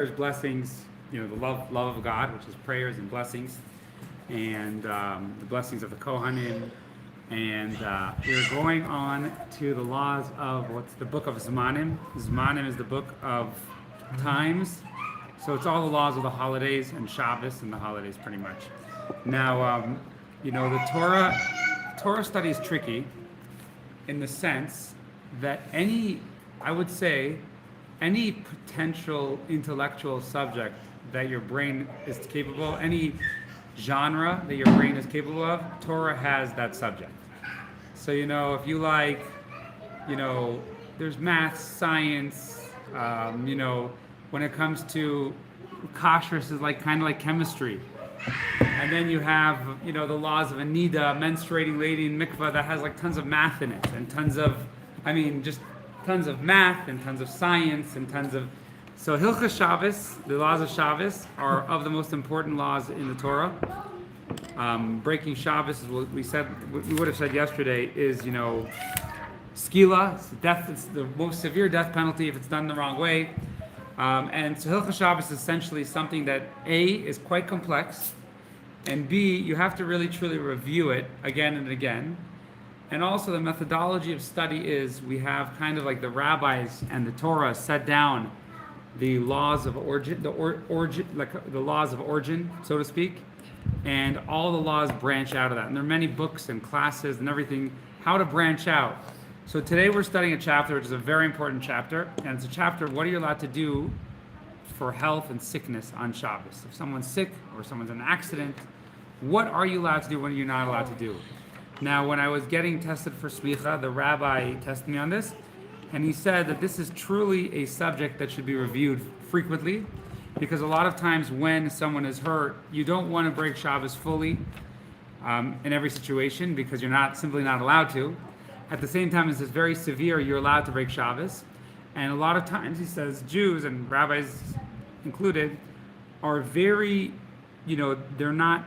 There's blessings, the love of God, which is prayers and blessings, and the blessings of the Kohanim. And we're going on to the laws of what's the book of Zmanim. Zmanim is the book of times. So it's all the laws of the holidays and Shabbos and the holidays pretty much. Now, the Torah study is tricky in the sense that I would say, any potential intellectual subject that your brain is capable, any genre that your brain is capable of, Torah has that subject. So, if you like, there's math, science, when it comes to kashrus is kind of like chemistry. And then you have, the laws of Anida, menstruating lady in mikvah, that has tons of math in it and tons of math and tons of science and so Hilchos Shabbos, the laws of Shabbos, are of the most important laws in the Torah. Breaking Shabbos is what we would have said yesterday is, skila, it's death. It's the most severe death penalty if it's done the wrong way. And so Hilchos Shabbos is essentially something that A, is quite complex, and B, you have to really truly review it again and again. And also the methodology of study is we have kind of like the rabbis and the Torah set down the laws of origin, the laws of origin, so to speak, and all the laws branch out of that. And there are many books and classes and everything, how to branch out. So today we're studying a chapter which is a very important chapter, and it's a chapter of what are you allowed to do for health and sickness on Shabbos. If someone's sick or someone's in an accident, what are you allowed to do, what are you not allowed to do? Now, when I was getting tested for smicha, the rabbi tested me on this, and he said that this is truly a subject that should be reviewed frequently, because a lot of times when someone is hurt, you don't want to break Shabbos fully in every situation, because you're simply not allowed to. At the same time, it's very severe, you're allowed to break Shabbos. And a lot of times, he says, Jews, and rabbis included, are very, they're not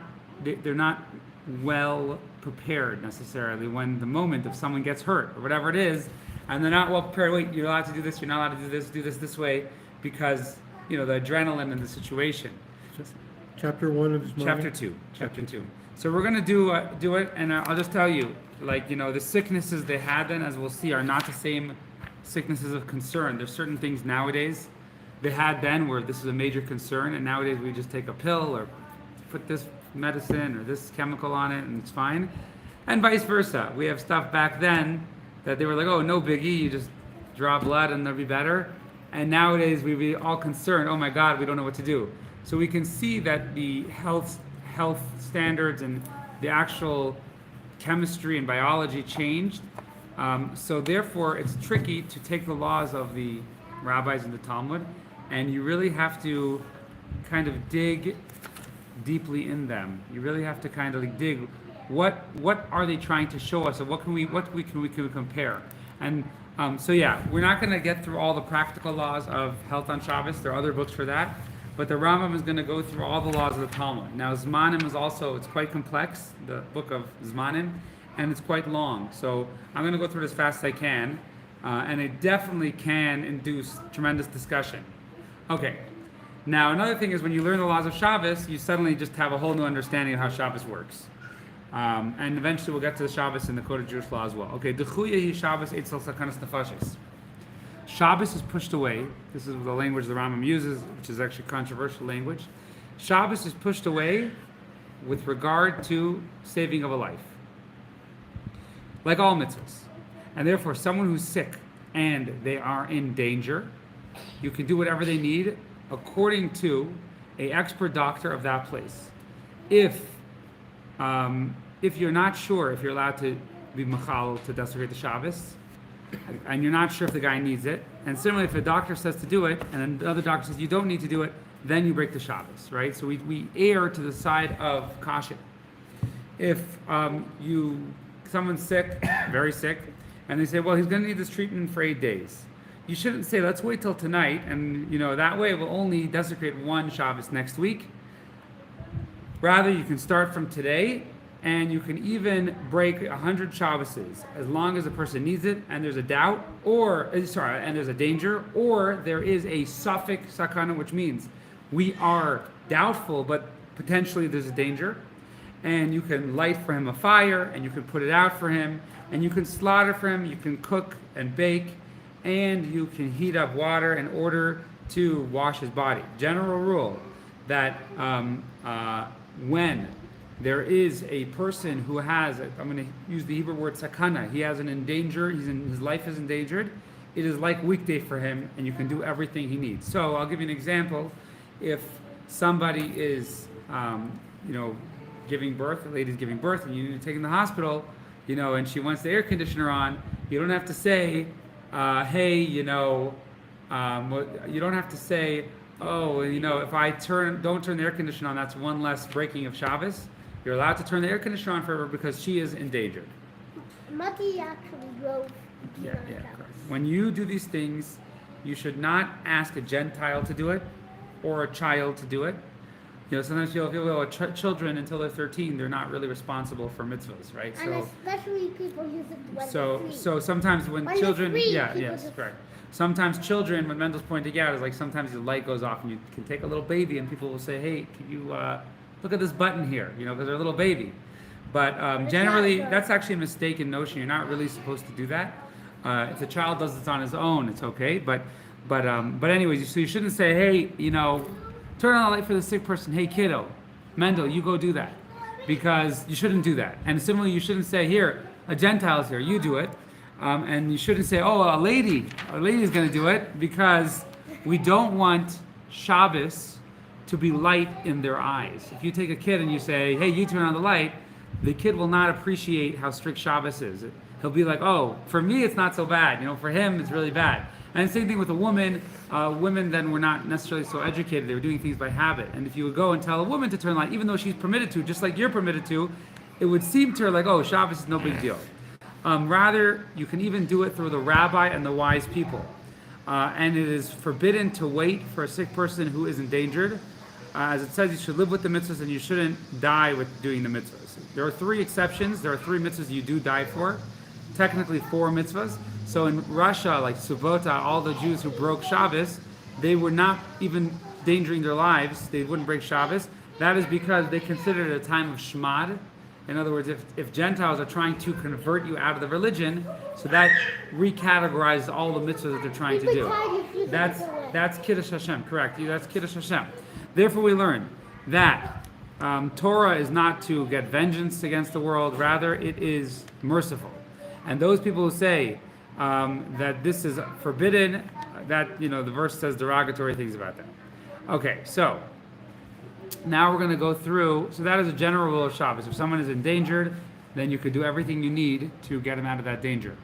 well prepared necessarily when the moment of someone gets hurt or whatever it is, and they're not well prepared. Wait, you're allowed to do this, you're not allowed to do this way, because the adrenaline in the situation. Chapter 1 of Zmanim. Chapter 2. So we're going to do it, and I'll just tell you, the sicknesses they had then, as we'll see, are not the same sicknesses of concern. There's certain things nowadays they had then where this is a major concern, and nowadays we just take a pill or put this medicine or this chemical on it and it's fine, and vice versa. We have stuff back then that they were like, oh, no biggie, you just draw blood and they'll be better. And nowadays we'd be all concerned, oh my God, we don't know what to do. So we can see that the health standards and the actual chemistry and biology changed. So therefore it's tricky to take the laws of the rabbis and the Talmud, and you really have to kind of dig deeply in them. You really have to kind of dig what are they trying to show us, and what can we compare. And we're not going to get through all the practical laws of health on Shabbos. There are other books for that, but the Rambam is going to go through all the laws of the Talmud. Now Zmanim is also, it's quite complex, the book of Zmanim, and it's quite long. So I'm going to go through it as fast as I can, and it definitely can induce tremendous discussion. Okay. Now, another thing is when you learn the laws of Shabbos, you suddenly just have a whole new understanding of how Shabbos works. And eventually we'll get to the Shabbos in the Code of Jewish Law as well. Okay, Dechuya hi Shabbos eitzel sakanas nefashis. Shabbos is pushed away. This is the language the Rambam uses, which is actually controversial language. Shabbos is pushed away with regard to saving of a life. Like all mitzvahs. And therefore, someone who's sick and they are in danger, you can do whatever they need according to a expert doctor of that place. If you're not sure if you're allowed to be machal to desecrate the Shabbos, and you're not sure if the guy needs it, and similarly if a doctor says to do it, and then the other doctor says you don't need to do it, then you break the Shabbos, right? So we err to the side of caution. If someone's sick, very sick, and they say, well, he's going to need this treatment for 8 days. You shouldn't say, let's wait till tonight, and that way we'll only desecrate one Shabbos next week. Rather, you can start from today And you can even break 100 Shabbases as long as the person needs it, and there's a doubt, and there's a danger, or there is a suffix sakana, which means we are doubtful, but potentially there's a danger. And you can light for him a fire, and you can put it out for him, and you can slaughter for him, you can cook and bake, and you can heat up water in order to wash his body. General rule that when there is a person who has, I'm going to use the Hebrew word sakana, he has his life is endangered, it is like weekday for him, and you can do everything he needs. So I'll give you an example. If somebody is, giving birth, a lady's giving birth, and you need to take her to the hospital, and she wants the air conditioner on, you don't have to say, hey, you don't have to say, oh, if I don't turn the air conditioner on, that's one less breaking of Shabbos. You're allowed to turn the air conditioner on for her because she is endangered. Mati actually drove. Yeah. When you do these things, you should not ask a Gentile to do it or a child to do it. Sometimes you'll feel children until they're 13, they're not really responsible for mitzvahs, right? And especially people use it when so they're free. so sometimes when children, yes, correct. Sometimes children, what Mendel's pointing out is like sometimes the light goes off and you can take a little baby and people will say, hey, can you look at this button here, because they're a little baby. But generally, that's actually a mistaken notion. You're not really supposed to do that. If the child does it on his own, it's okay. But anyways, so you shouldn't say, hey, turn on the light for the sick person. Hey, kiddo, Mendel, you go do that, because you shouldn't do that. And similarly, you shouldn't say, here, a Gentile's here, you do it. And you shouldn't say, oh, a lady is going to do it, because we don't want Shabbos to be light in their eyes. If you take a kid and you say, hey, you turn on the light, the kid will not appreciate how strict Shabbos is. He'll be like, oh, for me it's not so bad. For him it's really bad. And the same thing with a woman. Women then were not necessarily so educated. They were doing things by habit. And if you would go and tell a woman to turn light, even though she's permitted to, just like you're permitted to, it would seem to her like, oh, Shabbos is no big deal. Rather, you can even do it through the rabbi and the wise people. And it is forbidden to wait for a sick person who is endangered. As it says, you should live with the mitzvahs and you shouldn't die with doing the mitzvahs. There are 3 exceptions. There are 3 mitzvahs you do die for. Technically 4 mitzvahs. So in Russia, like Subota, all the Jews who broke Shabbos, they were not even endangering their lives. They wouldn't break Shabbos. That is because they considered it a time of shmad. In other words, if Gentiles are trying to convert you out of the religion, so that recategorizes all the mitzvahs that they're trying to do. That's Kiddush Hashem, correct. That's Kiddush Hashem. Therefore, we learn that Torah is not to get vengeance against the world. Rather, it is merciful. And those people who say that this is forbidden, that, the verse says derogatory things about that. Okay, so now we're going to go through. So that is a general rule of Shabbos. If someone is endangered, then you could do everything you need to get him out of that danger.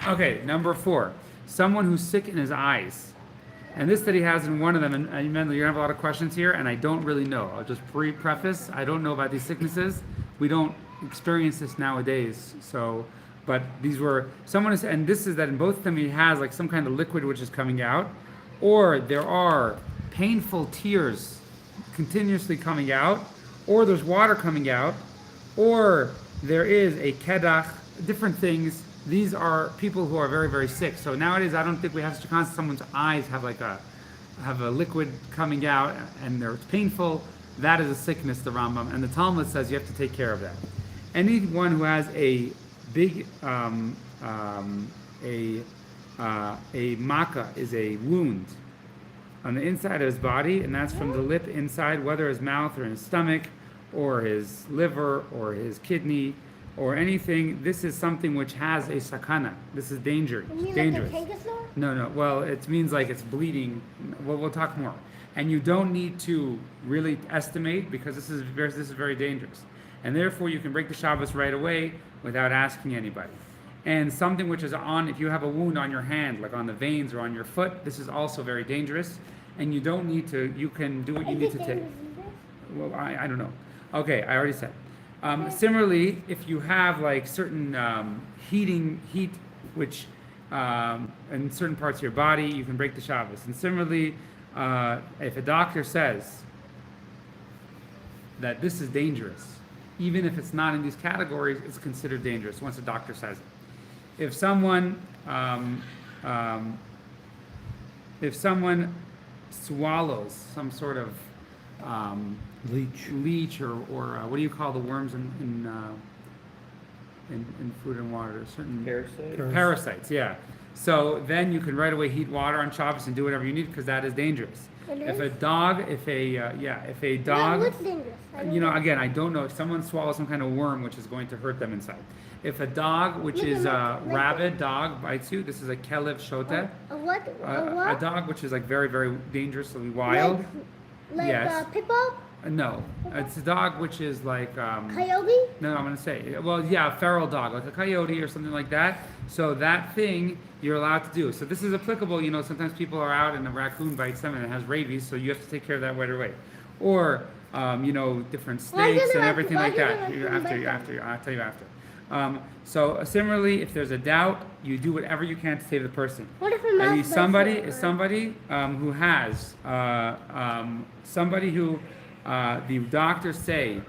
Okay, number 4, someone who's sick in his eyes. And this that he has in one of them, and you're going to have a lot of questions here, and I don't really know. I'll just preface, I don't know about these sicknesses. We don't experience this nowadays. But these were, and this is that in both of them he has like some kind of liquid which is coming out, or there are painful tears continuously coming out, or there's water coming out, or there is a kedach, different things. These are people who are very, very sick. So nowadays, I don't think we have such a concept. Someone's eyes have a liquid coming out, and they're painful. That is a sickness, the Rambam, and the Talmud says you have to take care of that. Anyone who has a big a makkah is a wound on the inside of his body, and that's from the lip inside, whether his mouth or his stomach, or his liver, or his kidney, or anything. This is something which has a sakana. This is dangerous. Dangerous. Like a tanker? No. Well, it means like it's bleeding. Well, we'll talk more. And you don't need to really estimate, because this is very dangerous. And therefore, you can break the Shabbos right away without asking anybody. And something which is if you have a wound on your hand, like on the veins or on your foot, this is also very dangerous. And you don't need to. You can do what you need to take. Well, I don't know. Okay, I already said. Similarly, if you have like certain heat, which in certain parts of your body, you can break the Shabbos. And similarly, if a doctor says that this is dangerous. Even if it's not in these categories, it's considered dangerous once a doctor says it. If someone swallows some sort of leech or what do you call the worms in food and water? Certain parasites, yeah. So then you can right away heat water on Shabbos and do whatever you need because that is dangerous. If a dog, What's dangerous? again, I don't know. If someone swallows some kind of worm, which is going to hurt them inside. If a dog, which is a rabid dog, bites you, this is a kelev shoteh. A what? A dog, which is like very, very dangerously wild. Yes. Pit bull? No, it's a dog which is like. Coyote? No, I'm gonna say. Well, yeah, a feral dog, like a coyote or something like that. So that thing you're allowed to do. So this is applicable. Sometimes people are out and a raccoon bites them and it has rabies, so you have to take care of that right away. Or different snakes and everything like that. I'll tell you after. So similarly, if there's a doubt, you do whatever you can to save the person. What if a mouse bites Somebody who has somebody who the doctors say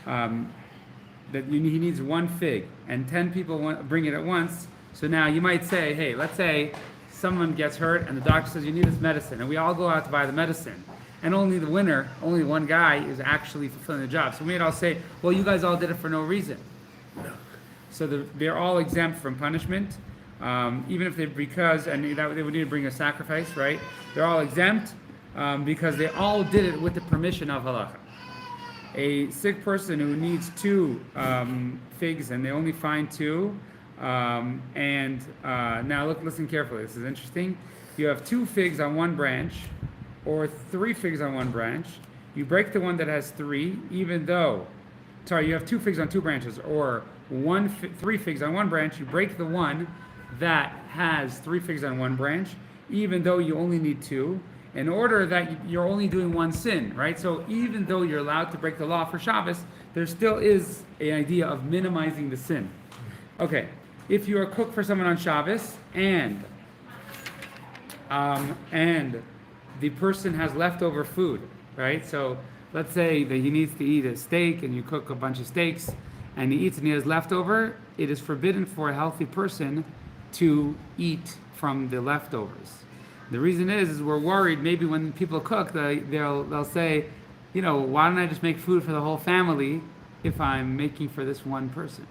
that he needs one fig and 10 people bring it at once. So now you might say, hey, let's say someone gets hurt and the doctor says you need this medicine, and we all go out to buy the medicine. And only one guy is actually fulfilling the job. So we might all say, well, you guys all did it for no reason. So they're all exempt from punishment, even if they would need to bring a sacrifice, right? They're all exempt because they all did it with the permission of halacha. A sick person who needs 2 figs and they only find 2, now listen carefully. This is interesting. You have 2 figs on one branch, or 3 figs on one branch. You break the one that has 3, even though. You have 2 figs on 2 branches, or 3 figs on one branch. You break the one that has 3 figs on one branch, even though you only need 2, in order that you're only doing one sin, right? So even though you're allowed to break the law for Shabbos, there still is an idea of minimizing the sin. Okay, if you are a cook for someone on Shabbos and the person has leftover food, right? So let's say that he needs to eat a steak and you cook a bunch of steaks and he eats and he has leftover, it is forbidden for a healthy person to eat from the leftovers. The reason is we're worried maybe when people cook, they'll say, why don't I just make food for the whole family if I'm making for this one person?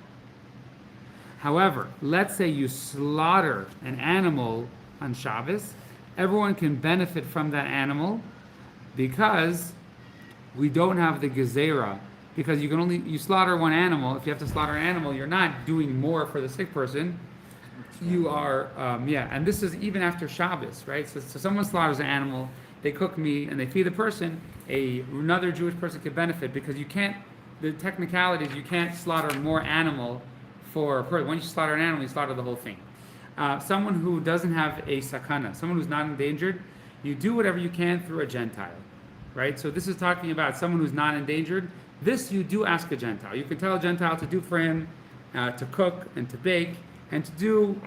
However, let's say you slaughter an animal on Shabbos, everyone can benefit from that animal because we don't have the gezerah. Because you slaughter one animal. If you have to slaughter an animal, you're not doing more for the sick person. You are, and this is even after Shabbos, right? So someone slaughters an animal, they cook meat, and they feed the person. Another Jewish person could benefit because the technicalities, you can't slaughter more animal for a person. Once you slaughter an animal, you slaughter the whole thing. Someone who doesn't have a sakana, someone who's not endangered, you do whatever you can through a Gentile, right? So this is talking about someone who's not endangered. This you do ask a Gentile. You can tell a Gentile to do for him, to cook and to bake, and to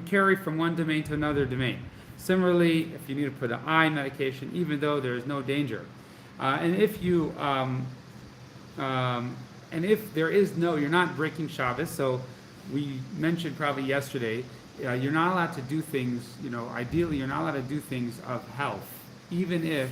carry from one domain to another domain. Similarly, if you need to put an eye medication, even though there is no danger, and if you're not breaking Shabbos. So we mentioned probably yesterday, you're not allowed to do things. Ideally, you're not allowed to do things of health, even if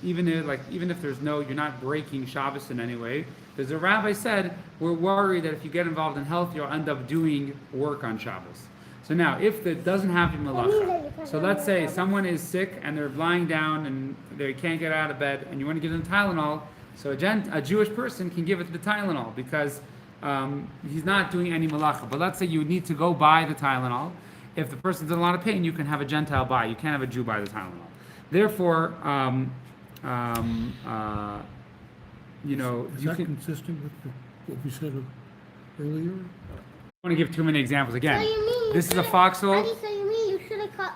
you're not breaking Shabbos in any way. Because the rabbi said, we're worried that if you get involved in health, you'll end up doing work on Shabbos. So now, if it doesn't have a malacha, so let's say someone is sick and they're lying down and they can't get out of bed, and you want to give them Tylenol, so a Jewish person can give it the Tylenol because he's not doing any malacha. But let's say you need to go buy the Tylenol. If the person's in a lot of pain, you can have a Gentile buy. You can't have a Jew buy the Tylenol. Therefore, Is that consistent with what we said earlier? I want to give too many examples again. So you mean This is a foxhole. So you mean you shouldn't call?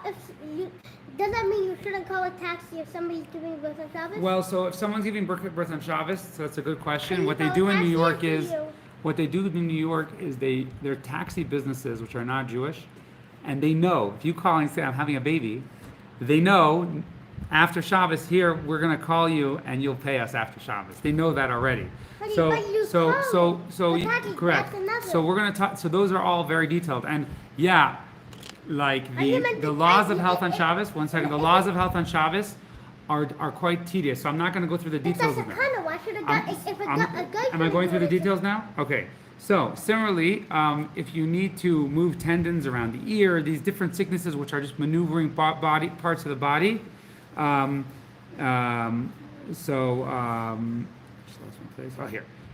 Does that mean you shouldn't call a taxi if somebody's giving birth on Shabbos? Well, so if someone's giving birth on Shabbos, so that's a good question. Can you What they call do a in New taxi York is they're taxi businesses which are not Jewish, and they know if you call and say I'm having a baby, they know after Shabbos here, we're gonna call you and you'll pay us after Shabbos. They know that already. But you call. Correct. That's another. So we're gonna talk. So those are all very detailed, and yeah, like the laws of health on Shabbos. One second, the laws of health on Shabbos are quite tedious. So I'm not gonna go through the It's a details of them. sakana. Why should a guy? If a guy Am I going through the details now? Okay. So similarly, if you need to move tendons around the ear, these different sicknesses which are just maneuvering body parts of the body. Just lost my place. Oh,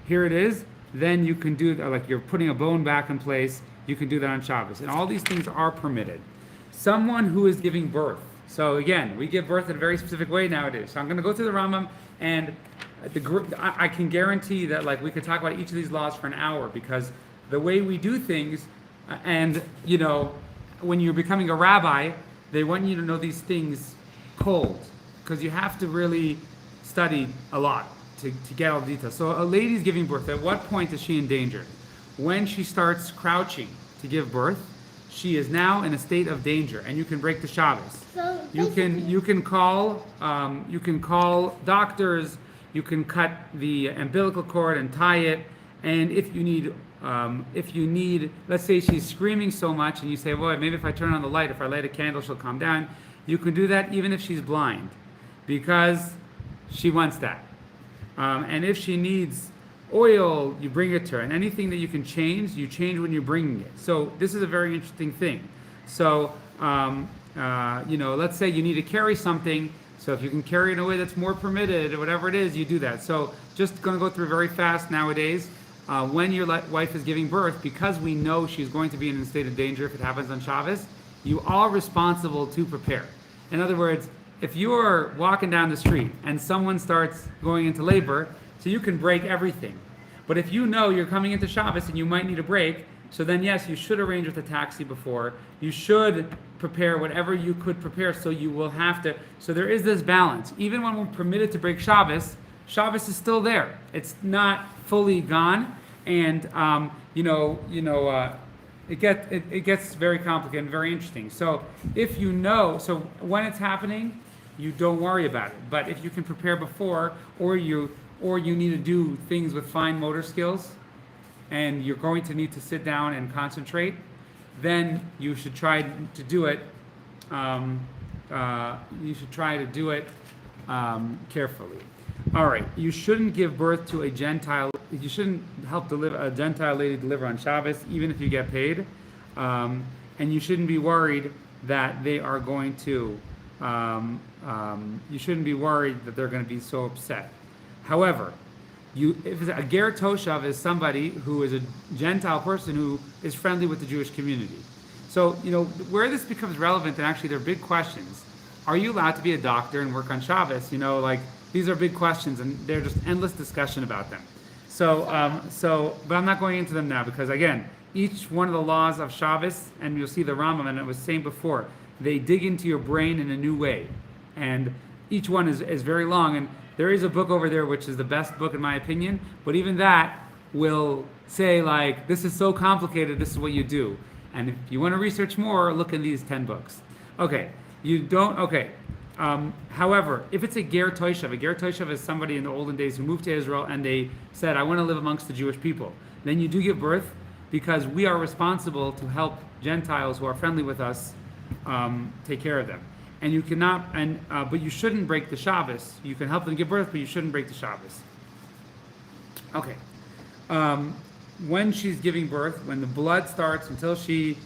here it is. Then you can do like you're putting a bone back in place. You can do that on Shabbos, and all these things are permitted. Someone who is giving birth. So again, we give birth in a very specific way nowadays. So I'm going to go through the Rambam, and I can guarantee that like we could talk about each of these laws for an hour, because the way we do things, and you know, when you're becoming a rabbi, they want you to know these things cold, because you have to really study a lot to get all the details. So a lady's giving birth. At what point is she in danger? When she starts crouching to give birth, she is now in a state of danger, and you can break the Shabbos. So You can call doctors. You can cut the umbilical cord and tie it. And if you need, let's say she's screaming so much, and you say, well, maybe if I turn on the light, if I light a candle, she'll calm down. You can do that even if she's blind, because she wants that. And if she needs oil, you bring it to her. And anything that you can change, you change when you're bringing it. So this is a very interesting thing. So, let's say you need to carry something. So if you can carry it in a way that's more permitted, or whatever it is, you do that. So just going to go through very fast nowadays. When your wife is giving birth, because we know she's going to be in a state of danger if it happens on Shabbos, you are responsible to prepare. In other words, if you're walking down the street and someone starts going into labor, so you can break everything. But if you know you're coming into Shabbos and you might need a break, so then yes, you should arrange with a taxi before. You should prepare whatever you could prepare, so you will have to. So there is this balance. Even when we're permitted to break Shabbos, Shabbos is still there. It's not fully gone, and it gets very complicated and very interesting. So if you know, so when it's happening, you don't worry about it. But if you can prepare before, or you need to do things with fine motor skills, and you're going to need to sit down and concentrate, then you should try to do it. Carefully. All right. You shouldn't give birth to a Gentile. You shouldn't help a Gentile lady deliver on Shabbos, even if you get paid. And you shouldn't be worried that they are going to. You shouldn't be worried that they're going to be so upset. However, if a ger toshav is somebody who is a Gentile person who is friendly with the Jewish community. So, where this becomes relevant, and actually there are big questions. Are you allowed to be a doctor and work on Shabbos? These are big questions, and there's just endless discussion about them. But I'm not going into them now, because again, each one of the laws of Shabbos, and you'll see the Rambam, and I was saying before, they dig into your brain in a new way. And each one is very long, and there is a book over there which is the best book in my opinion, but even that will say like, this is so complicated, this is what you do. And if you want to research more, look in these 10 books. Okay, however, if it's a ger toshav is somebody in the olden days who moved to Israel and they said, I want to live amongst the Jewish people. Then you do give birth, because we are responsible to help Gentiles who are friendly with us take care of them. And you cannot, but you shouldn't break the Shabbos. You can help them give birth, but you shouldn't break the Shabbos. Okay. When she's giving birth, when the blood starts until she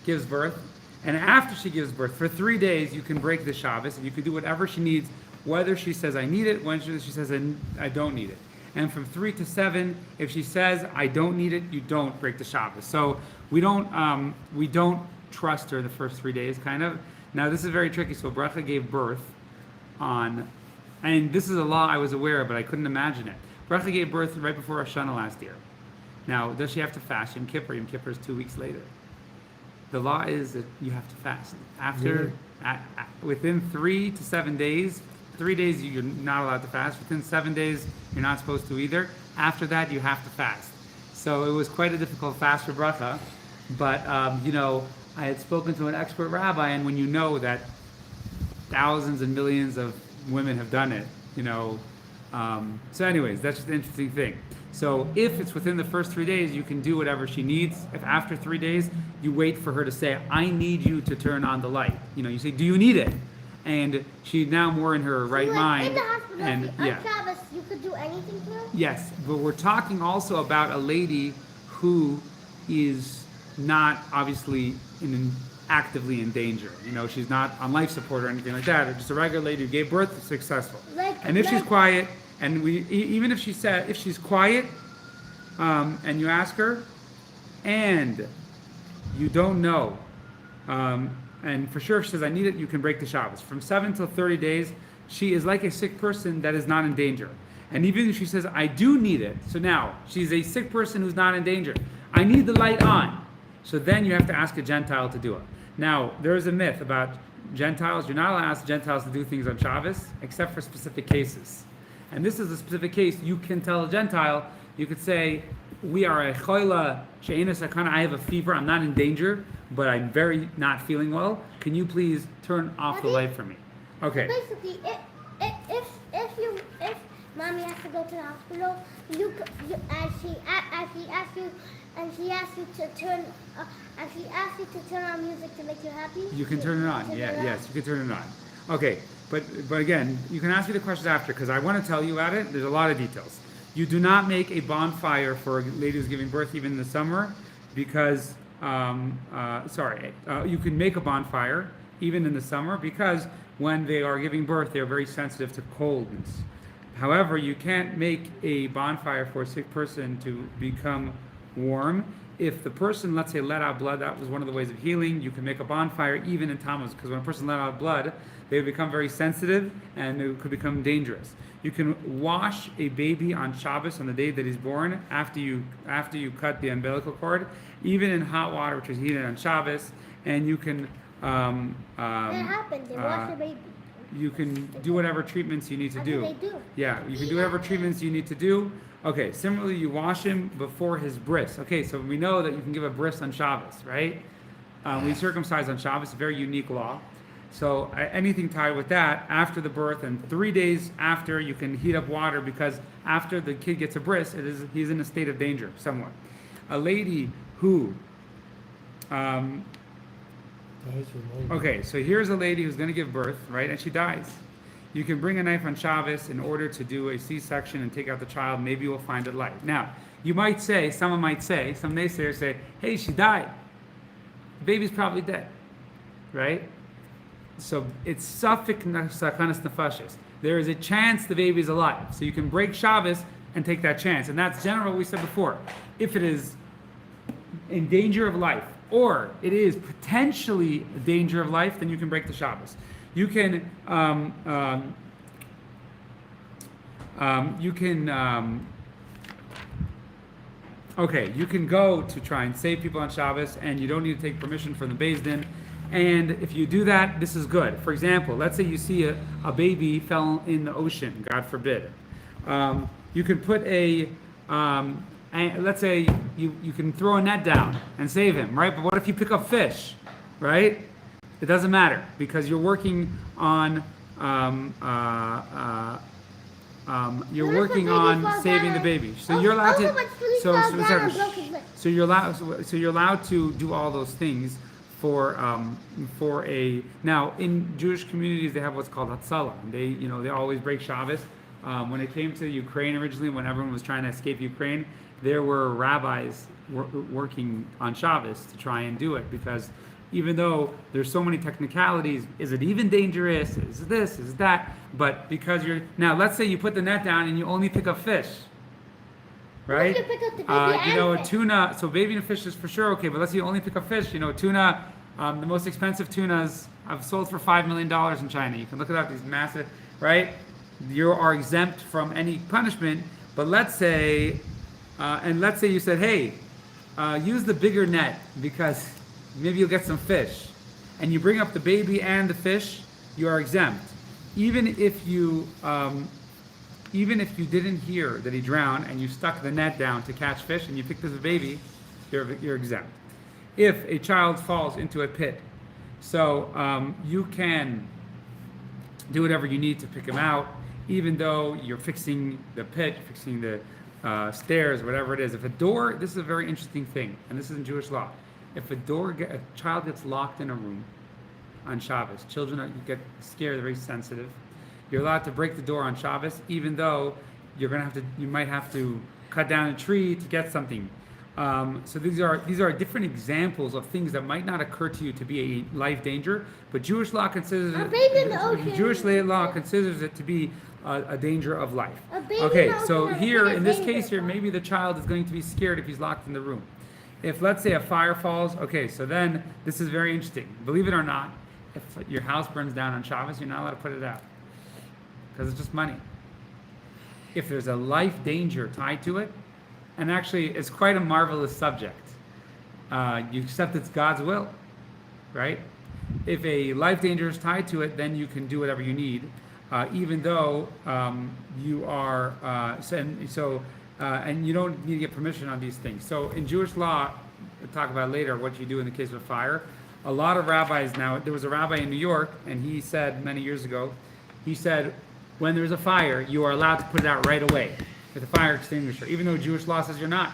gives birth, and after she gives birth, for 3 days, you can break the Shabbos, and you can do whatever she needs, whether she says, I need it, when she says, I don't need it. And from 3 to 7, if she says, I don't need it, you don't break the Shabbos. So we don't trust her the first 3 days, kind of. Now, this is very tricky. So Bracha gave birth on, and this is a law I was aware of, but I couldn't imagine it. Bracha gave birth right before Rosh Hashanah last year. Now, does she have to fast? Yom Kippur is 2 weeks later. The law is that you have to fast. Within 3 to 7 days, 3 days you're not allowed to fast. Within 7 days, you're not supposed to either. After that, you have to fast. So it was quite a difficult fast for Bracha. But, I had spoken to an expert rabbi, and when you know that thousands and millions of women have done it, So anyways, that's just an interesting thing. So if it's within the first 3 days, you can do whatever she needs. If after 3 days, you wait for her to say, I need you to turn on the light. You say, do you need it? And she's now more in her right mind. In the hospital, And on yeah. Shabbos, you could do anything to her? Yes, but we're talking also about a lady who is not obviously actively in danger. She's not on life support or anything like that. It's just a regular lady who gave birth, successful. And if she's quiet, and even if she's quiet, and you ask her, and you don't know, and for sure if she says, I need it, you can break the Shabbos. From 7 till 30 days, she is like a sick person that is not in danger. And even if she says, I do need it, so now she's a sick person who's not in danger. I need the light on. So then you have to ask a Gentile to do it. Now, there is a myth about Gentiles. You're not allowed to ask Gentiles to do things on Shabbos, except for specific cases. And this is a specific case. You can tell a Gentile, you could say, we are a choila she'ena sakana, I have a fever, I'm not in danger, but I'm very not feeling well. Can you please turn off the light for me? Okay. Basically, if mommy has to go to the hospital, she asks you to turn on music to make you happy. You can turn it on. Yes, you can turn it on. Okay, but again, you can ask me the questions after because I want to tell you about it. There's a lot of details. You do not make a bonfire for a lady who's giving birth even in the summer because, you can make a bonfire even in the summer because when they are giving birth, they are very sensitive to coldness. However, you can't make a bonfire for a sick person to become warm. If the person, let's say, let out blood, that was one of the ways of healing. You can make a bonfire even in Tammuz, because when a person let out blood, they would become very sensitive and it could become dangerous. You can wash a baby on Shabbos, on the day that he's born, after you cut the umbilical cord, even in hot water, which is heated on Shabbos, and you can that happened. They washed the baby. You can do whatever treatments you need to do. They do. Yeah, you can do whatever treatments you need to do. Okay, similarly, you wash him before his bris. Okay, so we know that you can give a bris on Shabbos, right? We circumcise on Shabbos, a very unique law. So anything tied with that, after the birth and 3 days after, you can heat up water because after the kid gets a bris, he's in a state of danger somewhat. A lady who okay, so here's a lady who's going to give birth, right, and she dies. You can bring a knife on Shabbos in order to do a C-section and take out the child. Maybe you will find it light. Now, someone might say, some naysayers say, hey, she died. The baby's probably dead, right? So it's safek sakanas nefashis. There is a chance the baby's alive. So you can break Shabbos and take that chance. And that's generally what we said before. If it is in danger of life, or it is potentially a danger of life, then you can break the Shabbos. You can go to try and save people on Shabbos, and you don't need to take permission from the Beis Din. And if you do that, this is good. For example, let's say you see a baby fell in the ocean, God forbid. You can put let's say you can throw a net down and save him, right? But what if you pick up fish, right? It doesn't matter because you're working on saving the baby. So you're allowed to. So you're allowed to do all those things for a. Now in Jewish communities they have what's called Hatzalah. They always break Shabbos. When it came to Ukraine originally, when everyone was trying to escape Ukraine, there were rabbis working on Shabbos to try and do it because even though there's so many technicalities, is it even dangerous? Is this? Is that? But because now let's say you put the net down and you only pick up fish, right? You pick up the baby a tuna. So baby and fish is for sure okay, but let's say you only pick up fish. Tuna. The most expensive tunas I've sold for $5 million in China. You can look it up. These massive, right? You are exempt from any punishment. But let's say you said, hey, use the bigger net because maybe you'll get some fish, and you bring up the baby and the fish, you are exempt. Even if you didn't hear that he drowned and you stuck the net down to catch fish and you picked up the baby, you're exempt. If a child falls into a pit, so you can do whatever you need to pick him out, even though you're fixing the pit, fixing the stairs, whatever it is. If a door, this is a very interesting thing, and this is in Jewish law. If a child gets locked in a room on Shabbos, children get scared, they're very sensitive. You're allowed to break the door on Shabbos, even though you might have to cut down a tree to get something. So these are different examples of things that might not occur to you to be a life danger, but Jewish law considers A baby in the ocean. Jewish law considers it to be a danger of life. A baby Okay, in the so ocean here is in this dangerous. case here, maybe the child is going to be scared if he's locked in the room. If, let's say, a fire falls, okay, so then this is very interesting. Believe it or not, if your house burns down on Shabbos, you're not allowed to put it out because it's just money. If there's a life danger tied to it, and actually it's quite a marvelous subject, you accept it's God's will, right? If a life danger is tied to it, then you can do whatever you need, even though you are, and you don't need to get permission on these things. So in Jewish law, we'll talk about later what you do in the case of fire. A lot of rabbis now, there was a rabbi in New York, and he said many years ago, he said, when there's a fire, you are allowed to put it out right away with a fire extinguisher, even though Jewish law says you're not.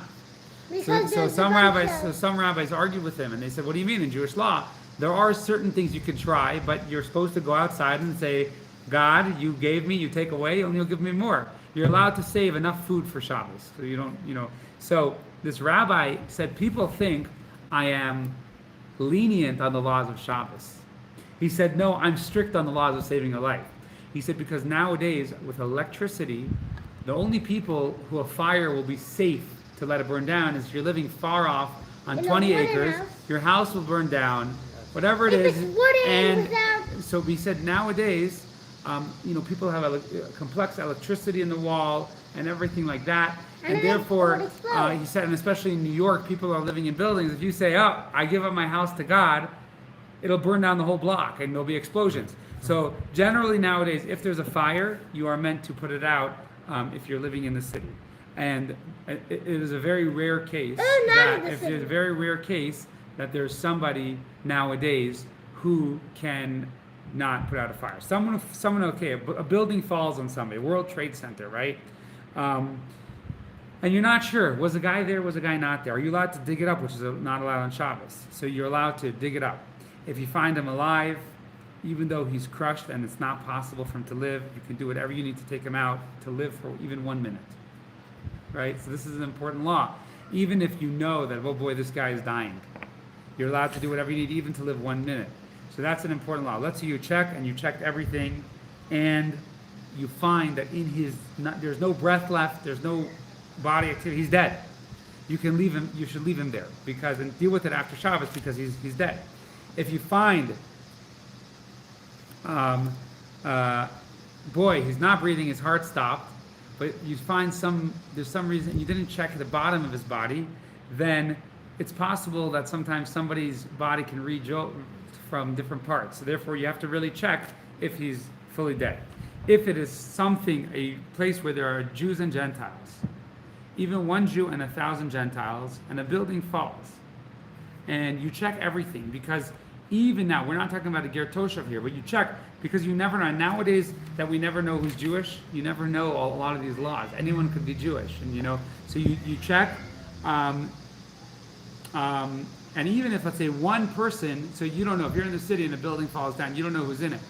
So some rabbis argued with him, and they said, what do you mean in Jewish law? There are certain things you can try, but you're supposed to go outside and say, God, you gave me, you take away, and you'll give me more. You're allowed to save enough food for Shabbos. So you don't, So this rabbi said, people think I am lenient on the laws of Shabbos. He said, no, I'm strict on the laws of saving a life. He said, because nowadays, with electricity, the only people who a fire will be safe to let it burn down is if you're living far off on In a 20 wooden acres, house. your house will burn down, whatever it If is. it's wooden And without- so he said nowadays, people have complex electricity in the wall and everything like that. And And then therefore, it will explode. he said, and especially in New York, people are living in buildings. If you say, oh, I give up my house to God, it'll burn down the whole block and there'll be explosions. So generally nowadays, if there's a fire, you are meant to put it out if you're living in the city. And it is a very rare case there's a very rare case that there's somebody nowadays who can not put out a fire. Someone okay, a building falls on somebody, World Trade Center, right? And you're not sure, was a guy there, was a guy not there? Are you allowed to dig it up, which is not allowed on Shabbos? So you're allowed to dig it up. If you find him alive, even though he's crushed and it's not possible for him to live, you can do whatever you need to take him out to live for even 1 minute, right? So this is an important law. Even if you know that, oh boy, this guy is dying, you're allowed to do whatever you need even to live 1 minute. So that's an important law. Let's say you check and you checked everything and you find that there's no breath left, there's no body activity, he's dead. You can leave him, you should leave him there and deal with it after Shabbos because he's dead. If you find he's not breathing, his heart stopped, but you find there's some reason you didn't check the bottom of his body, then it's possible that sometimes somebody's body can rejolt from different parts. So therefore you have to really check if he's fully dead. If it is a place where there are Jews and Gentiles, even one Jew and 1,000 Gentiles, and a building falls, and you check everything, because even now, we're not talking about a ger toshav here, but you check, because you never know. And nowadays that we never know who's Jewish, you never know a lot of these laws. Anyone could be Jewish, and so you check, and even if, let's say, one person, so you don't know, if you're in the city and the building falls down, you don't know who's in it.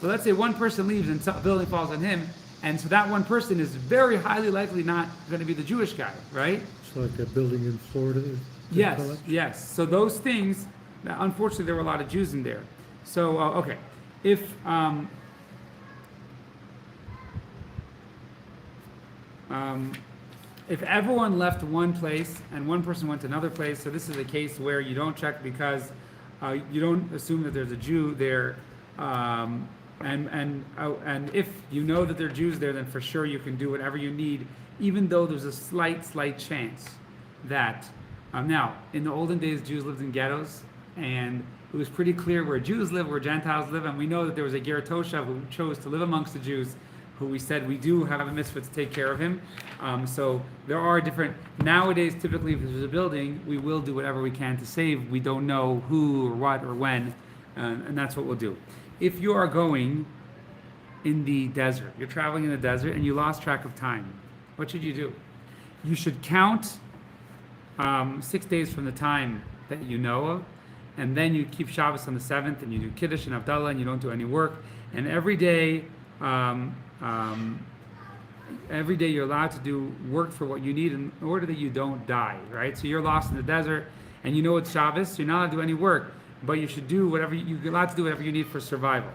But let's say one person leaves and the building falls on him, and so that one person is very highly likely not going to be the Jewish guy, right? It's like a building in Florida. Yes. So those things, unfortunately, there were a lot of Jews in there. So, okay. If everyone left one place and one person went to another place, so this is a case where you don't check because you don't assume that there's a Jew there, and if you know that there are Jews there, then for sure you can do whatever you need, even though there's a slight chance that now in the olden days Jews lived in ghettos, and it was pretty clear where Jews live, where Gentiles live, and we know that there was a ger toshav who chose to live amongst the Jews, who we said we do have a mitzvah to take care of him. So there are different, nowadays typically if there's a building, we will do whatever we can to save. We don't know who or what or when, and that's what we'll do. If you are going in the desert. You're traveling in the desert and you lost track of time. What should you do? You should count 6 days from the time that you know of, and then you keep Shabbos on the 7th, and you do Kiddush and Havdalah, and you don't do any work. And every day you're allowed to do work for what you need in order that you don't die, right? So you're lost in the desert, and you know it's Shabbos, so you're not allowed to do any work, but you should do whatever, you're allowed to do whatever you need for survival.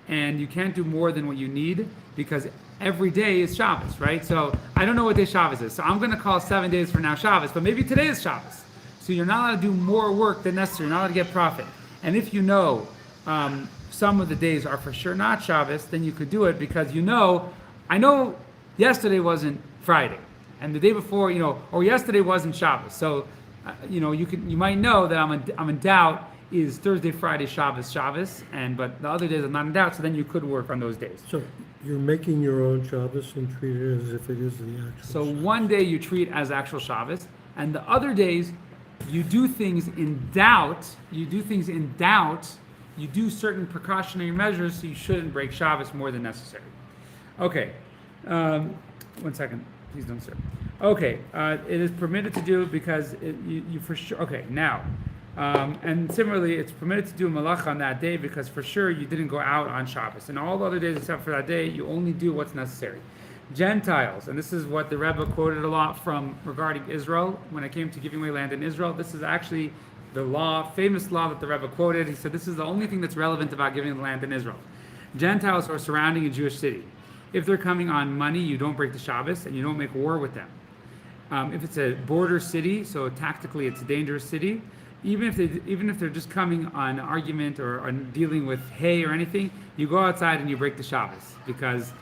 And you can't do more than what you need, because every day is Shabbos, right? So I don't know what day Shabbos is, so I'm going to call 7 days from now Shabbos, but maybe today is Shabbos. So you're not allowed to do more work than necessary. You're not allowed to get profit. And if you know some of the days are for sure not Shabbos, then you could do it because I know yesterday wasn't Friday, and the day before, or yesterday wasn't Shabbos. So, you might know that I'm in doubt. Is Thursday, Friday, Shabbos, but the other days I'm not in doubt. So then you could work on those days. So you're making your own Shabbos and treat it as if it is the actual So Shabbos. one day you treat as actual Shabbos, and the other days you do things in doubt. You do certain precautionary measures, so you shouldn't break Shabbos more than necessary. Okay, 1 second, please don't stir. Okay, it is permitted to do because you for sure. Okay, now, and similarly, it's permitted to do malacha on that day because for sure you didn't go out on Shabbos, and all the other days except for that day, you only do what's necessary. Gentiles, and this is what the Rebbe quoted a lot from regarding Israel when it came to giving away land in Israel. This is actually the famous law that the Rebbe quoted. He said this is the only thing that's relevant about giving the land in Israel. Gentiles are surrounding a Jewish city. If they're coming on money, you don't break the Shabbos and you don't make war with them. If it's a border city, so tactically it's a dangerous city, even if they're just coming on argument or dealing with hay or anything, you go outside and you break the Shabbos because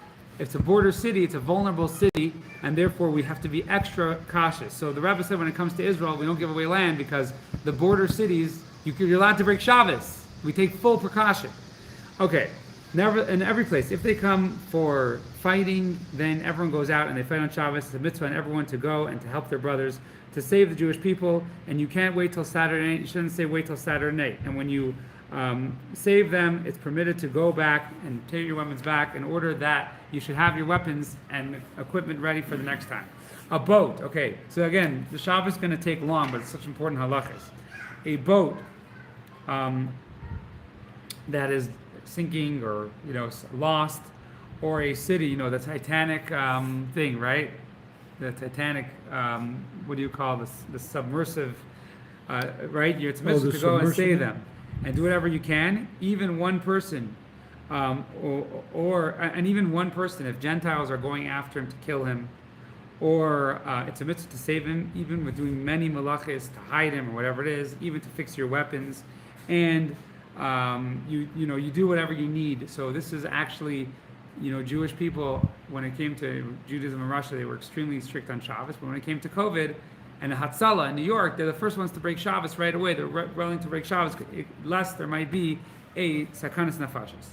it's a border city, it's a vulnerable city, and therefore we have to be extra cautious. So the Rebbe said when it comes to Israel, we don't give away land because the border cities, you're allowed to break Shabbos. We take full precaution. Okay, never in every place. If they come for fighting, then everyone goes out and they fight on Shabbos. It's a mitzvah on everyone to go and to help their brothers, to save the Jewish people, and you can't wait till Saturday night. You shouldn't say wait till Saturday night. And when you save them, it's permitted to go back and take your weapons back in order that you should have your weapons and equipment ready for the next time. A boat, okay, so again, the Shabbos is going to take long, but it's such important halachas. A boat that is sinking or lost, or a city, the Titanic thing, right? The Titanic, what do you call this? The submersive, right? You're supposed to go and save them, and do whatever you can. Even one person, and even one person, if Gentiles are going after him to kill him, or it's a mitzvah to save him, even with doing many malachas to hide him or whatever it is, even to fix your weapons, and you do whatever you need. So this is actually, Jewish people, when it came to Judaism in Russia, they were extremely strict on Shabbos. But when it came to COVID and the Hatzalah in New York, they're the first ones to break Shabbos right away. They're willing to break Shabbos, lest there might be a sakanas nefashos.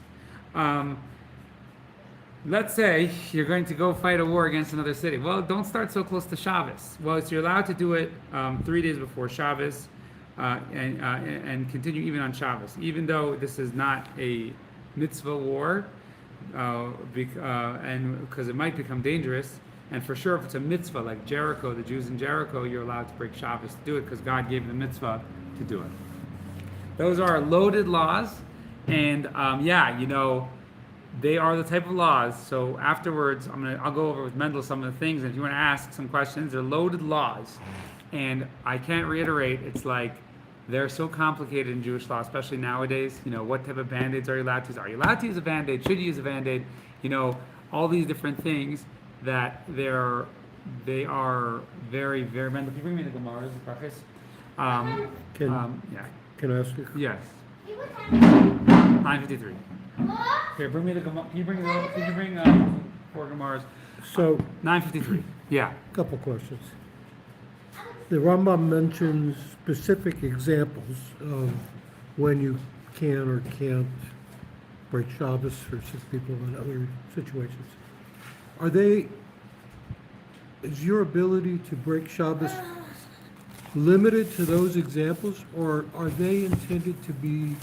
Let's say you're going to go fight a war against another city. Well, don't start so close to Shabbos. Well, so you're allowed to do it 3 days before Shabbos and continue even on Shabbos, even though this is not a mitzvah war. And because it might become dangerous, and for sure if it's a mitzvah like Jericho, the Jews in Jericho, you're allowed to break Shabbos to do it because God gave the mitzvah to do it. Those are loaded laws, and they are the type of laws. So afterwards, I'll go over with Mendel some of the things, and if you want to ask some questions, they're loaded laws, and I can't reiterate. It's like they're so complicated in Jewish law, especially nowadays. What type of band-aids are you allowed to use? Are you allowed to use a band-aid? Should you use a band-aid? All these different things that they are very, very. Mendel, can you bring me the Gemara, the preface? Can I ask you? Yes. 9:53. Here, bring me the Gemara. Can you bring 4 Gemaras? So, 9:53. Yeah. couple questions. The Rambam mentions specific examples of when you can or can't break Shabbos for sick people in other situations. Is your ability to break Shabbos limited to those examples, or are they intended to be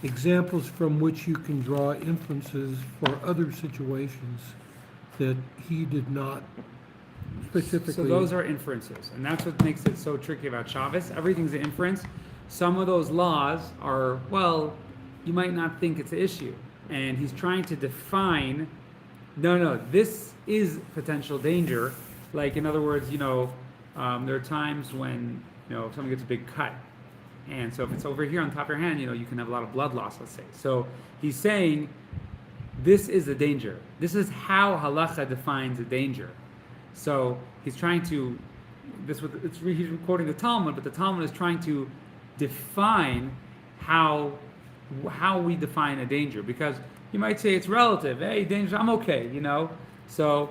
examples from which you can draw inferences for other situations that he did not specifically. So those are inferences, and that's what makes it so tricky about Shabbos. Everything's an inference. Some of those laws are, well, you might not think it's an issue, and he's trying to define. No, this is potential danger. Like in other words, there are times when if someone gets a big cut, and so if it's over here on top of your hand, you can have a lot of blood loss. Let's say. So he's saying this is a danger. This is how halacha defines a danger. So he's trying to, he's quoting the Talmud, but the Talmud is trying to define how we define a danger, because you might say it's relative. Hey, danger, I'm okay, So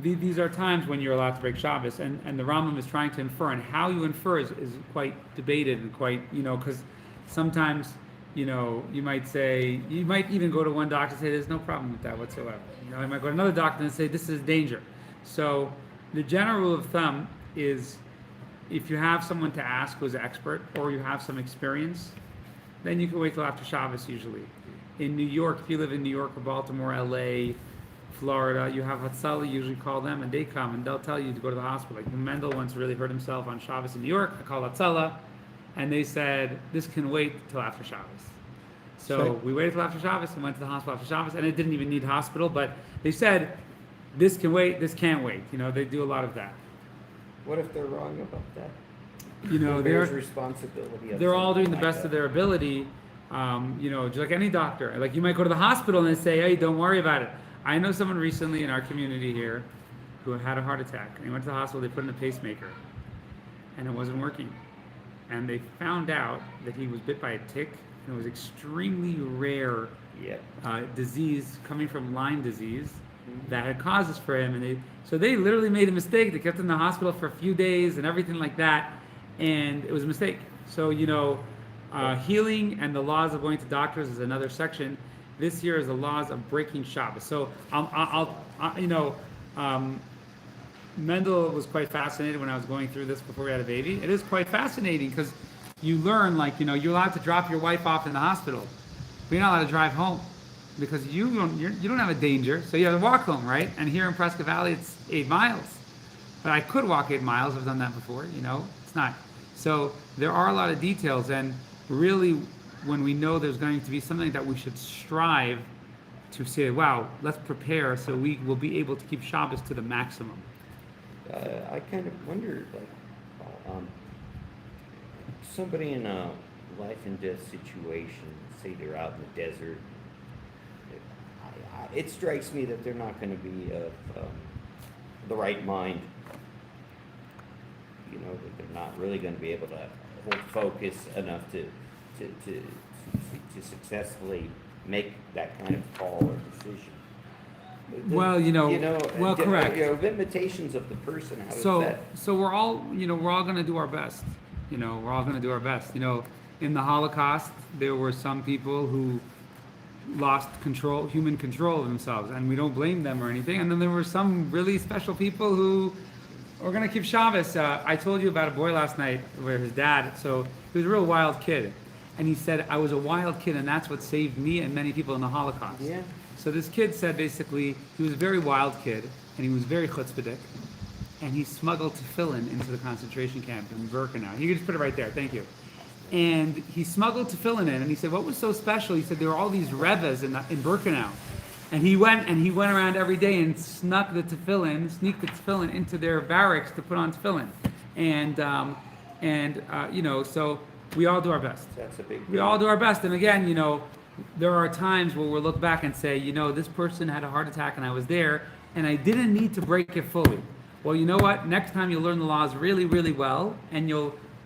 these are times when you're allowed to break Shabbos, and the Rambam is trying to infer, and how you infer is quite debated and quite, because sometimes, you might say, you might even go to one doctor and say, there's no problem with that whatsoever. You might go to another doctor and say, this is danger. So the general rule of thumb is, if you have someone to ask who's an expert, or you have some experience, then you can wait till after Shabbos usually. In New York, if you live in New York or Baltimore, LA, Florida, you have Hatzalah, you usually call them, and they come and they'll tell you to go to the hospital. Like Mendel once really hurt himself on Shabbos in New York. I called Hatzalah, and they said, this can wait till after Shabbos. So we waited till after Shabbos and went to the hospital after Shabbos, and it didn't even need hospital, but they said, this can wait, this can't wait. They do a lot of that. What if they're wrong about that? There's responsibility. They're all doing the best of their ability. Just like any doctor. Like you might go to the hospital and they say, hey, don't worry about it. I know someone recently in our community here who had a heart attack. And he went to the hospital, they put in a pacemaker, and it wasn't working. And they found out that he was bit by a tick, and it was extremely rare disease coming from Lyme disease that had caused this for him. And they literally made a mistake. They kept him in the hospital for a few days and everything like that, and it was a mistake. So healing and the laws of going to doctors is another section. This here is the laws of breaking Shabbos. So Mendel was quite fascinated when I was going through this before we had a baby. It is quite fascinating because you learn, you're allowed to drop your wife off in the hospital, but you're not allowed to drive home because you don't have a danger, so you have to walk home, right? And here in Prescott Valley, it's 8 miles. But I could walk 8 miles. I've done that before, it's not. So there are a lot of details, and really when we know there's going to be something that we should strive to say, wow, let's prepare so we will be able to keep Shabbos to the maximum. I kind of wonder, somebody in a life and death situation, say they're out in the desert, it strikes me that they're not going to be of the right mind. That they're not really going to be able to hold focus enough to successfully make that kind of call or decision. Correct. Limitations of the person. How does that? So we're all going to do our best. We're all going to do our best. In the Holocaust, there were some people who lost human control of themselves, and we don't blame them or anything. And then there were some really special people who are going to keep Shabbos. I told you about a boy last night where his dad, so he was a real wild kid. And he said, I was a wild kid, and that's what saved me and many people in the Holocaust. Yeah. So this kid said basically he was a very wild kid, and he was very chutzpahdik, and he smuggled tefillin into the concentration camp in Birkenau. You can just put it right there, thank you. And he smuggled tefillin in, and he said, what was so special? He said, there were all these rebbes in Birkenau. And he went around every day and sneaked the tefillin into their barracks to put on tefillin. So we all do our best. That's a big deal. We all do our best. And again, there are times where we'll look back and say, this person had a heart attack and I was there and I didn't need to break it fully. Well, you know what? Next time you'll learn the laws really, really well, and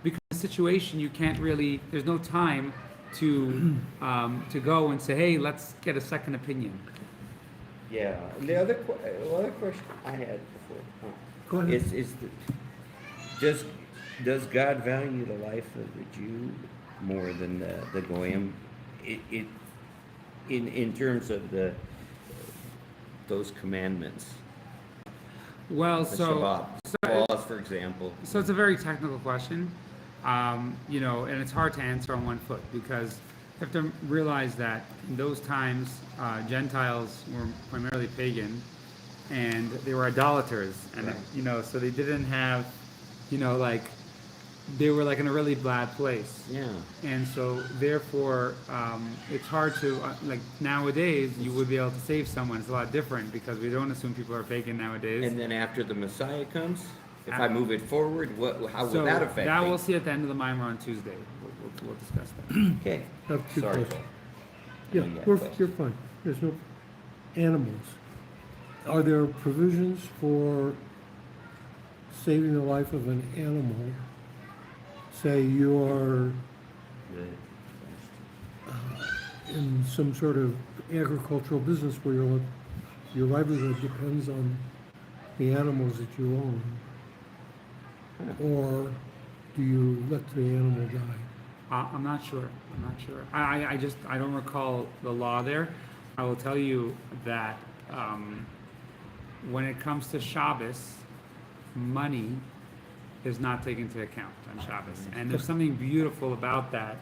because in a situation you can't really, there's no time to go and say, hey, let's get a second opinion. Yeah. The other question I had before Go ahead. does God value the life of the Jew more than the Goyim? In terms of those commandments. Well, The Shabbat laws, for example. So it's a very technical question, and it's hard to answer on one foot because have to realize that in those times, Gentiles were primarily pagan, and they were idolaters, and Right. so they didn't have, like they were like in a really bad place. Yeah. And so, therefore, it's hard to like nowadays. You would be able to save someone. It's a lot different because we don't assume people are pagan nowadays. And then after the Messiah comes, if I move it forward, how will So that affect that me? we'll see at the end of the Mimer on Tuesday. We'll discuss that. Okay. I have two Sorry. questions. Yeah, You got you're questions. fine. There's no animals. Are there provisions for saving the life of an animal? Say you are in some sort of agricultural business where your livelihood depends on the animals that you own. Or do you let the animal die? I'm not sure. I'm not sure. I don't recall the law there. I will tell you that when it comes to Shabbos, money is not taken into account on Shabbos. And there's something beautiful about that,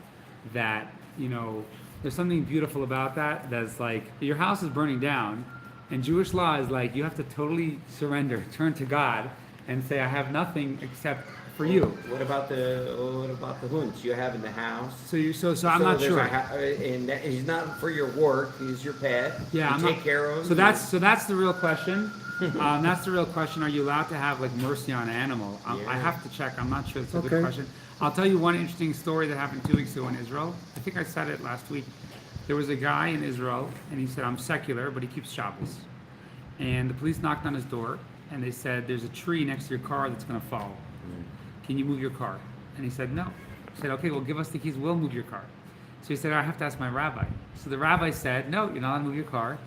there's something beautiful about that that's like, your house is burning down, and Jewish law is like, you have to totally surrender, turn to God, and say, I have nothing except for you. What about the hunts you have in the house? So I'm not there's sure. And he's not for your work. He's your pet. Yeah, you I'm take not, care of him. So that's the real question. That's the real question. Are you allowed to have like mercy on an animal? I Yeah. have to check. I'm not sure. It's a Okay. good question. I'll tell you one interesting story that happened 2 weeks ago in Israel. I think I said it last week. There was a guy in Israel, and he said, I'm secular, but he keeps Shabbos. And the police knocked on his door, and they said, there's a tree next to your car that's going to fall. Can you move your car? And he said, no. He said, okay, well, give us the keys. We'll move your car. So he said, I have to ask my rabbi. So the rabbi said, no, you're not allowed to move your car.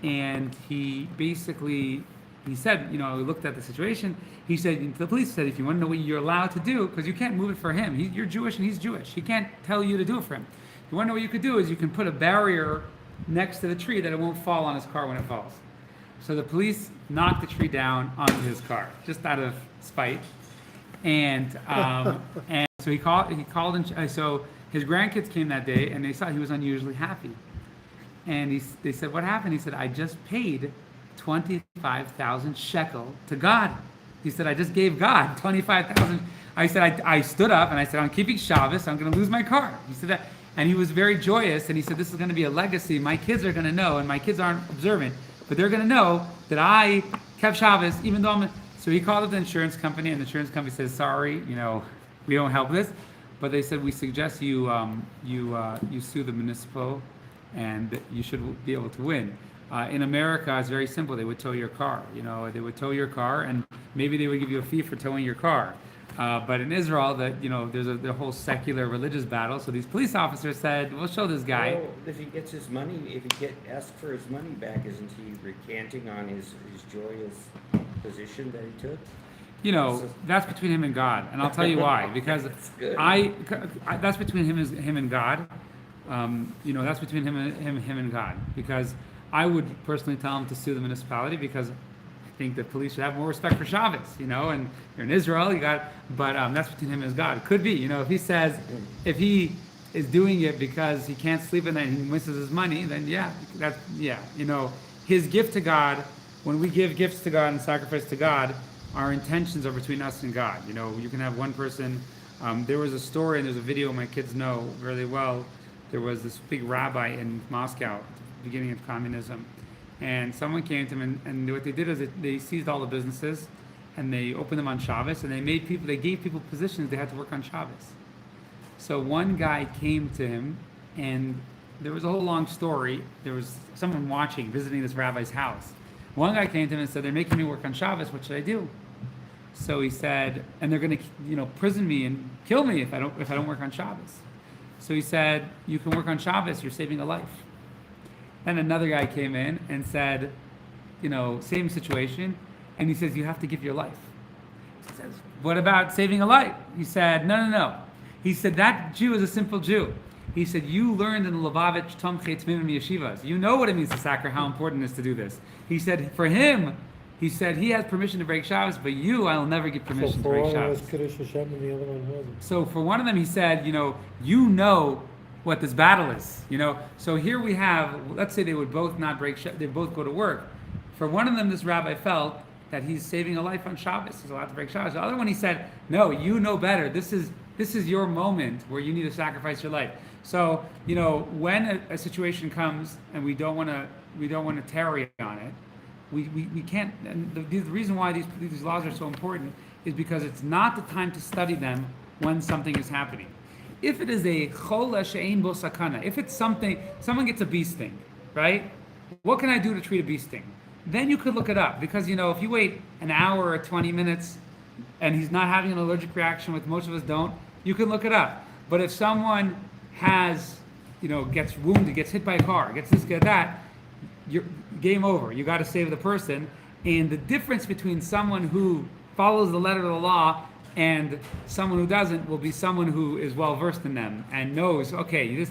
And he basically, he said, he looked at the situation. He said, the police said, if you want to know what you're allowed to do, because you can't move it for him. You're Jewish and he's Jewish. He can't tell you to do it for him. If you want to know what you could do is you can put a barrier next to the tree that it won't fall on his car when it falls. So the police knocked the tree down onto his car, just out of spite. And so he called in, so his grandkids came that day and they saw he was unusually happy. And they said, what happened? He said, I just paid 25,000 shekel to God. He said, I just gave God 25,000. I said, I stood up and I said, I'm keeping Shabbos. I'm going to lose my car. He said that. And he was very joyous. And he said, this is going to be a legacy. My kids are going to know, and my kids aren't observant, but they're going to know that I kept Shabbos, even though So he called up the insurance company, and the insurance company says, sorry, we don't help this. But they said, we suggest you sue the municipal, and you should be able to win. In America, it's very simple. They would tow your car. They would tow your car, and maybe they would give you a fee for towing your car. But in Israel, there's a whole secular religious battle. So these police officers said, we'll show this guy. Well, if he gets his money, if he asked for his money back, isn't he recanting on his joyous position that he took? That's between him and God, and I'll tell you why. Because That's good. that's between him and God. That's between him and God. Because I would personally tell him to sue the municipality, because I think the police should have more respect for Shabbos. And you're in Israel, but that's between him and God. It could be, if he says, if he is doing it because he can't sleep at night and he misses his money, then his gift to God. When we give gifts to God and sacrifice to God, our intentions are between us and God. You can have one person. There was a story, and there's a video my kids know really well. There was this big rabbi in Moscow, at the beginning of communism, and someone came to him, and what they did is they seized all the businesses, and they opened them on Shabbos, and they gave people positions they had to work on Shabbos. So one guy came to him, and there was a whole long story. There was someone visiting this rabbi's house. One guy came to him and said, they're making me work on Shabbos, what should I do? So he said, and they're going to, prison me and kill me if I don't work on Shabbos. So he said, you can work on Shabbos, you're saving a life. Then another guy came in and said, same situation, and he says, you have to give your life. He says, what about saving a life? He said, no. He said, that Jew is a simple Jew. He said, you learned in the Lubavitch Tomchei Tmimim Yeshivas. You know what it means to sacrifice, how important it is to do this. He said, for him, he said, he has permission to break Shabbos, but you, I'll never give permission to break Shabbos. Kiddush Hashem and the other one wasn't. So for one of them, he said, you know what this battle is. So here we have, let's say they would both not they both go to work. For one of them, this rabbi felt that he's saving a life on Shabbos. He's allowed to break Shabbos. The other one, he said, no, you know better. This is your moment where you need to sacrifice your life. So when a situation comes and we don't want to tarry on it, we can't. And the reason why these laws are so important is because it's not the time to study them when something is happening. If it is a chola she'ein bo sakana, if it's someone gets a bee sting, right? What can I do to treat a bee sting? Then you could look it up, because if you wait an hour or 20 minutes and he's not having an allergic reaction, which most of us don't, you can look it up. But if someone has, gets wounded, gets hit by a car, gets this, get that, you're game over. You got to save the person. And the difference between someone who follows the letter of the law and someone who doesn't will be someone who is well versed in them and knows, okay,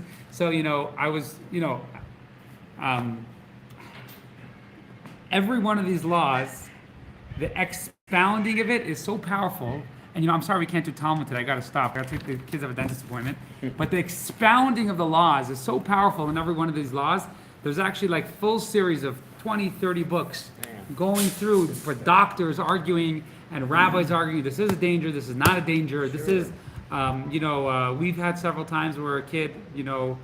every one of these laws, the expounding of it is so powerful. And I'm sorry we can't do Talmud today. I got to stop. I got to take the kids have a dentist appointment. But the expounding of the laws is so powerful in every one of these laws. There's actually like full series of 20, 30 books going through for doctors arguing and rabbis arguing, this is a danger, this is not a danger, this is, we've had several times where a kid, so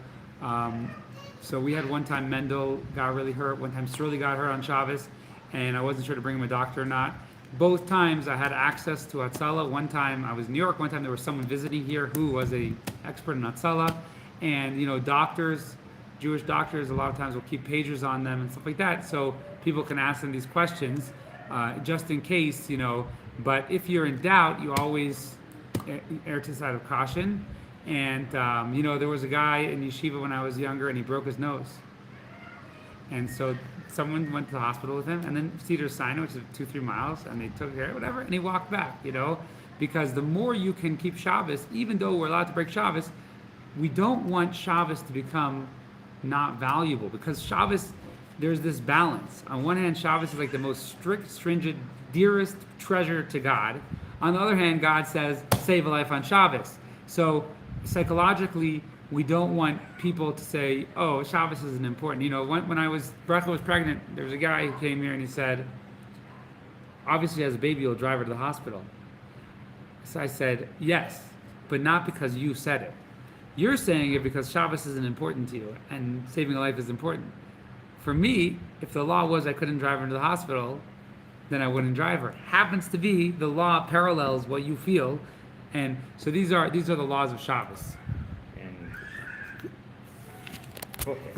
we had one time Mendel got really hurt, one time Sterling got hurt on Shabbos, and I wasn't sure to bring him a doctor or not. Both times I had access to Hatzalah. One time I was in New York, one time there was someone visiting here who was a expert in Hatzalah, and doctors, Jewish doctors, a lot of times will keep pagers on them and stuff like that, so people can ask them these questions, just in case, but if you're in doubt, you always err to the side of caution. And, there was a guy in yeshiva when I was younger, and he broke his nose. And so someone went to the hospital with him, and then Cedar Sinai, which is 2-3 miles, and they took care, whatever, and he walked back, because the more you can keep Shabbos, even though we're allowed to break Shabbos, we don't want Shabbos to become not valuable, because Shabbos, there's this balance. On one hand, Shabbos is like the most strict, stringent, dearest treasure to God. On the other hand, God says, save a life on Shabbos. So psychologically, we don't want people to say, oh, Shabbos isn't important. When Bracha was pregnant, there was a guy who came here and he said, obviously as a baby, you'll drive her to the hospital. So I said, yes, but not because you said it. You're saying it because Shabbos isn't important to you and saving a life is important. For me, if the law was I couldn't drive her to the hospital, then I wouldn't drive her. Happens to be the law parallels what you feel, and so these are the laws of Shabbos. Okay.